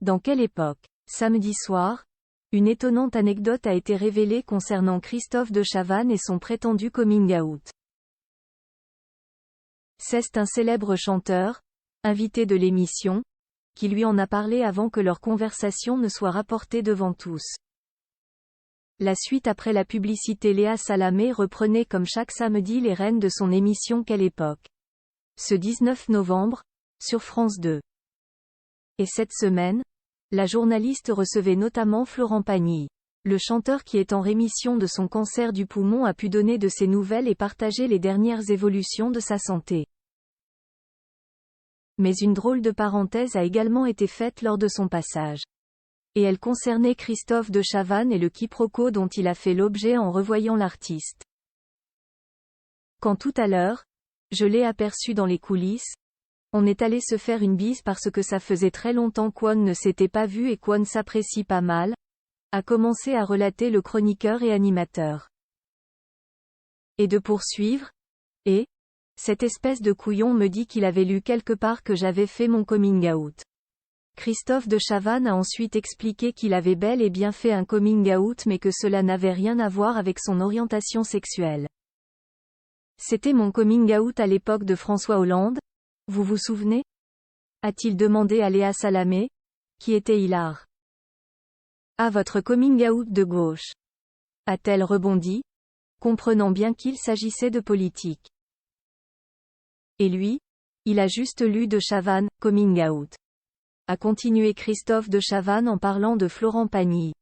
Dans quelle époque? Samedi soir, une étonnante anecdote a été révélée concernant Christophe de Chavannes et son prétendu coming out. C'est un célèbre chanteur, invité de l'émission, qui lui en a parlé avant que leur conversation ne soit rapportée devant tous. La suite après la publicité. Léa Salamé reprenait comme chaque samedi les rênes de son émission Quelle époque? Ce 19 novembre, sur France 2. Et cette semaine, la journaliste recevait notamment Florent Pagny. Le chanteur qui est en rémission de son cancer du poumon a pu donner de ses nouvelles et partager les dernières évolutions de sa santé. Mais une drôle de parenthèse a également été faite lors de son passage. Et elle concernait Christophe de Chavannes et le quiproquo dont il a fait l'objet en revoyant l'artiste. Quand tout à l'heure, je l'ai aperçu dans les coulisses, on est allé se faire une bise parce que ça faisait très longtemps qu'on ne s'était pas vu et qu'on s'apprécie pas mal, a commencé à relater le chroniqueur et animateur. Et de poursuivre, et cette espèce de couillon me dit qu'il avait lu quelque part que j'avais fait mon coming out. Christophe de Chavannes a ensuite expliqué qu'il avait bel et bien fait un coming out mais que cela n'avait rien à voir avec son orientation sexuelle. C'était mon coming out à l'époque de François Hollande, vous vous souvenez? A-t-il demandé à Léa Salamé, qui était hilar. Ah, votre coming out de gauche, a-t-elle rebondi, comprenant bien qu'il s'agissait de politique. Et lui, il a juste lu de Chavannes, coming out. A continué Christophe de Chavannes en parlant de Florent Pagny.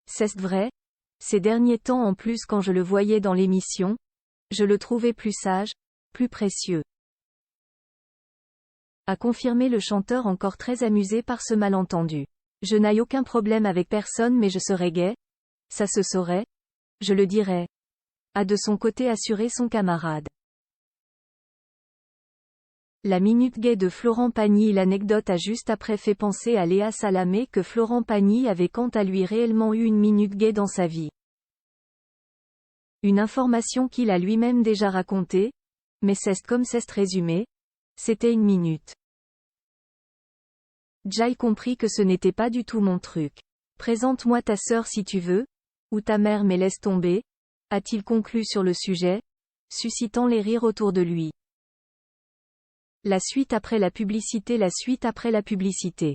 C'est vrai, ces derniers temps en plus quand je le voyais dans l'émission, je le trouvais plus sage, plus précieux. A confirmé le chanteur encore très amusé par ce malentendu. Je n'ai aucun problème avec personne mais je serais gay, ça se saurait, je le dirais. A de son côté assuré son camarade. La minute gay de Florent Pagny. L'anecdote a juste après fait penser à Léa Salamé que Florent Pagny avait quant à lui réellement eu une minute gay dans sa vie. Une information qu'il a lui-même déjà racontée, mais c'est comme c'est résumé, c'était une minute. J'ai compris que ce n'était pas du tout mon truc. Présente-moi ta sœur si tu veux, ou ta mère mais laisse tomber, a-t-il conclu sur le sujet, suscitant les rires autour de lui. La suite après la publicité. La suite après la publicité.